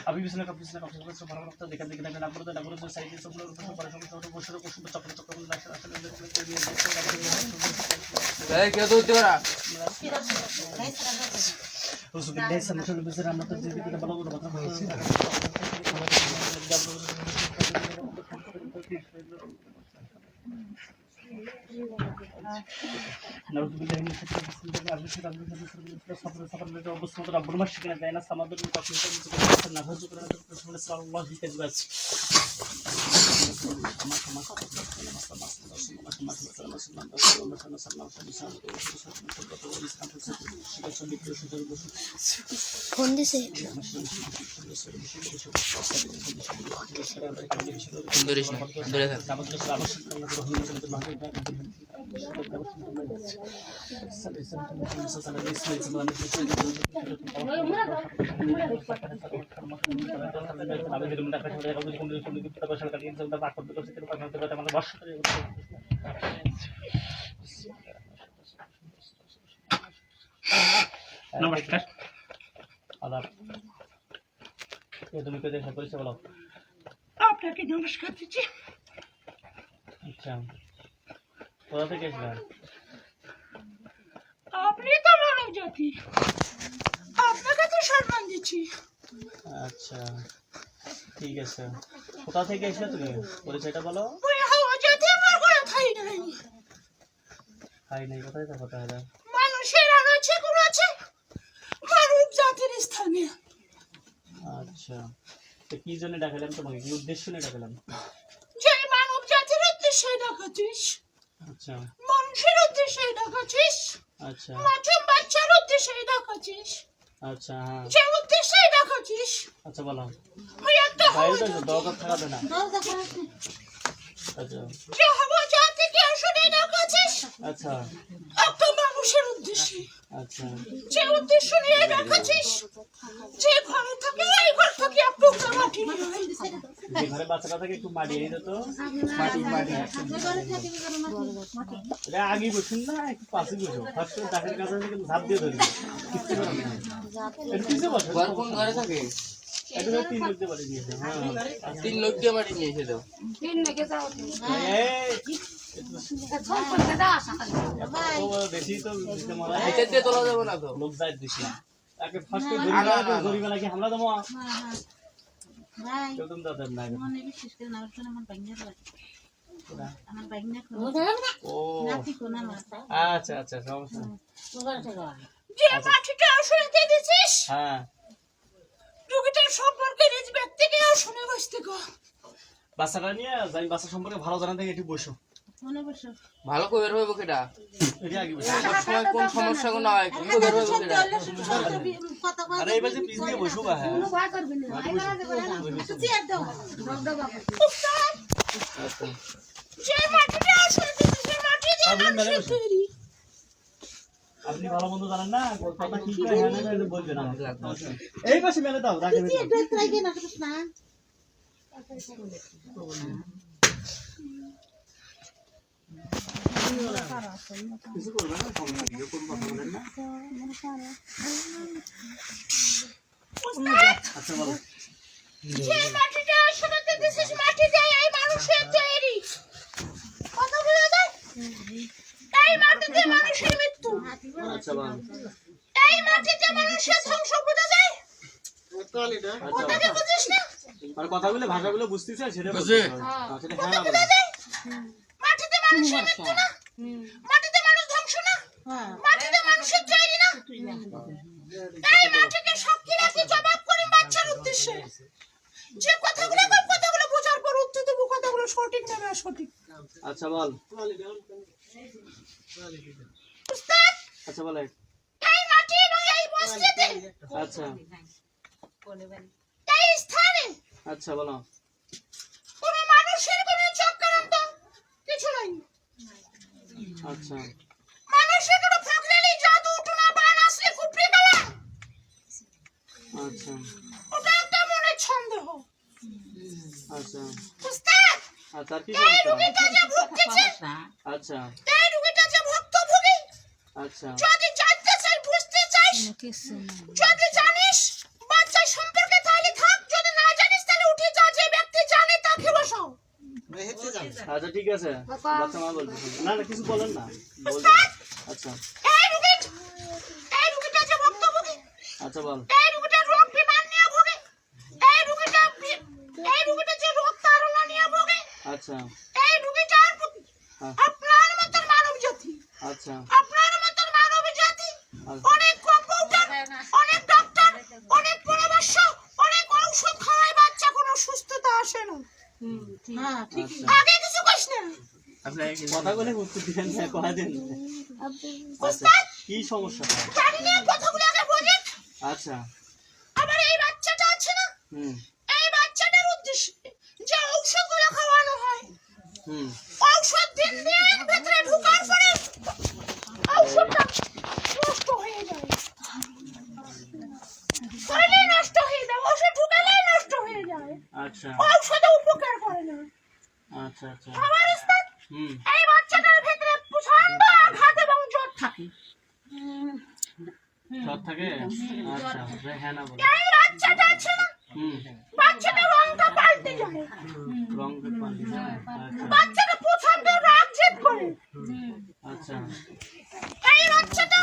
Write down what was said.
अभी भी सुना कभी बड़ा वक्त देखा देखना ना पड़ता ना पड़ता साइड सब लोग बड़ा समस्या बसर को सुबह चक्कर चक्कर এই কে তো হতে পারা उस बिल्डे समस्या में से हम तो जीवित का बड़ा बड़ा मतलब नौज बिल्डे में से अभी से सफर में तो बस मतलब ब्रह्म शिकना है ना समाधि में काफी तो ना हो चुका है तो अल्लाह ही के बस फोन दिसे সুন্দরী সুন্দরী नमस्कार आदाब ये तुम कैसे सब परिचय बोलो আপনাকে নমস্কার দিচ্ছি। अच्छा কোথা থেকে এসেছেন আপনি তো মানব জাতি, আপনাকে তো সম্মান দিচ্ছি। আচ্ছা ঠিক আছে কোথা থেকে এসেছো তুমি পরিচয়টা বলো ওই হাওয়া জাতি আমার কোনো ঠাই নাই। খাই নাই কোথায় থাকো তাহলে মানুষের আনাচে কুড়াচে মানব জাতির স্থানে। আচ্ছা তো কি জন্য ডাকলাম তোমাকে কি উদ্দেশ্য নিয়ে ডাকলাম যে মানব জাতির উদ্দেশ্যে ডাকাছিস, আচ্ছা মানুষের উদ্দেশ্যে ডাকাছিস, আচ্ছা মাছুম বাচ্চার উদ্দেশ্যে ডাকাছিস, আচ্ছা হ্যাঁ যে উদ্দেশ্যে ডাকাছিস আচ্ছা বলো ওই একটা হাওয়া বাইরে তো জাতি। দরকার থাকাবে না আচ্ছা যে হাওয়া জাতিকে আসলে ডাকাছিস আচ্ছা একটা মানুষের উদ্দেশ্যে। আচ্ছা যে উদ্দেশ্য নিয়ে ডাকাছিস, যে ঘরে থাকে এই ঘর থেকে এক টুকরা মাটি নিয়ে আয়। যে ঘরে বাচ্চাটা থাকে একটু মাটি এনে দিত মাটি মাটি এটা আগে বসুন না একটু পাশে বসো ফার্স্ট চাকরির কাছে কিন্তু ঝাঁপ দিয়ে ধরবে কিচ্ছু করবে না একটু পিছিয়ে বসো ঘর কোন ঘরে থাকে একটু তিন করতে পারে দিয়েছে হ্যাঁ 3 লোক দিয়ে মাটি নিয়ে এসে দাও বেশি তো দিতে মারা এটা দিয়ে তোলা যাবে না তো লোক যায় দিছি তাকে ফার্স্ট ধরিবে নাকি হামলা দেবো কেউ তুমি তাদের না ও আচ্ছা আচ্ছা সমস্যা যে মাটিটা আসলে দিয়ে দিছিস হ্যাঁ রোগীটার সম্পর্কে নিজ ব্যক্তিকেও শুনে বসতে গো। বাচ্চাটা নিয়ে যাই বাচ্চা সম্পর্কে ভালো জানা থেকে একটু বসো ভালো করে বের হইব কেডা এটি আগে বসো সময় কোন সমস্যা কোন হয় কোন বের হইব কেডা আরে এবার যে পিস দিয়ে বসো বা হ্যাঁ আচ্ছা যে মাটিটা আসলে দিয়ে দিছিস মাটি দিয়ে আপনি মেলে মানুষের বসুন। তৈরি। আপনি ভালো মন্দ জানেন না কথা কি করে হ্যাঁ না এটা বলবেন না এই পাশে মেলে দাও রাখে কিছু করবে না সমস্যা নেই কোন কথা বলেন না আচ্ছা বলো যে মাটিটা আসলে দিয়ে দিছিস মাটি দিয়ে এই মানুষের তৈরি। কথা বলে দেয় এই মাটিতে মানুষের মৃত্যু, আচ্ছা বলো এই মাটিতে মানুষের ধ্বংস বোঝা যায়। কথাকে বুঝিস না? আর কথাগুলো ভাষাগুলো বুঝতেছ সেটা বুঝে। সেটা কথা হ্যাঁ বোঝা যায়? মাটিতে মানুষের মৃত্যু না, মাটিতে মানুষ ধ্বংস না, মাটিতে মানুষের তৈরি না। এই মাটিকে সাক্ষী রাখি জবাব করি বাচ্চার উদ্দেশ্যে। যে কথাগুলো কই কথাগুলো বোঝার পর উত্তর দেবো কথাগুলো সঠিক না সঠিক। আচ্ছা বল উস্তাদ আচ্ছা বলে এই মাটি এবং এই মসজিদে আচ্ছা এই স্থানে আচ্ছা বলো কোন মানুষের কোনো চক্রান্ত কিছু নাই। আচ্ছা মানুষের কোনো ফকরালি জাদু টুনা বান আসলে কুপড়ি গলা আচ্ছা ওটা একটা মনের সন্দেহ। আচ্ছা উস্তাদ আচ্ছা আর কি এই রোগীটা যে ভুগতেছে, আচ্ছা এই রোগীটা যে ভুক্তভোগী আচ্ছা যদি জানতে চাই বুঝতে চাই জানিস বাচ্চা সম্পর্কে তাহলে থাক, যদি না জানিস তাহলে উঠে যা, যে ব্যক্তি জানে তাকে বসাও। আচ্ছা ঠিক আছে, বাচ্চা মা বলবে। না না কিছু বলেন না, বলবেন। উস্তাদ, আচ্ছা এই রুগীটা যে ভুক্তভোগী, আচ্ছা বল। এই রুগীটা রোগ বিমান নিয়ে ভোগে, এই রুগীটা যে রোগ তাড়না নিয়ে ভোগে, আচ্ছা এই রুগীটার হ্যাঁ। আপনার মতন মানব জাতি, আচ্ছা আপনার মতন মানব জাতি আচ্ছা। অনেক কম্পাউন্ডার, অনেক ডাক্তার, অনেক পরামর্শ, অনেক ঔষধ খাওয়ায় বাচ্চা কোনো সুস্থতা আসে না। আচ্ছা। আগে কিছু কইস না। কথা বলে উত্তর দিবেন না, কথা দেন। আচ্ছা উস্তাদ, কি সমস্যা? জানি না, কথাগুলো আগে বলি। আচ্ছা আমার এই বাচ্চাটা আছে না, হুম এই বাচ্চাটার উদ্দেশ্যে যে ঔষধগুলো খাওয়ানো হয়, হুম ঔষধ দিন দিন ভেতরে ঢোকার পরে ঔষধটা নষ্ট হয়ে যায়, শরীরে নষ্ট হয়ে যায়, ওষুধ ঢুকালেই নষ্ট হয়ে যায়, আচ্ছা ঔষধে উপকার করে না। আচ্ছা আচ্ছা আমার উস্তাদ, হুম এই বাচ্চাটার ভেতরে প্রচন্ড আঘাত এবং জ্বর থাকে। সব থাকে। আচ্ছা হ্যাঁ না বলো। এই বাচ্চাটা আছে না, হুম বাচ্চাটার রংটা পাল্টে যায়, রং পাল্টে যায়। আচ্ছা বাচ্চাটা প্রচন্ড রাগ জেদ করে, আচ্ছা এই বাচ্চাটা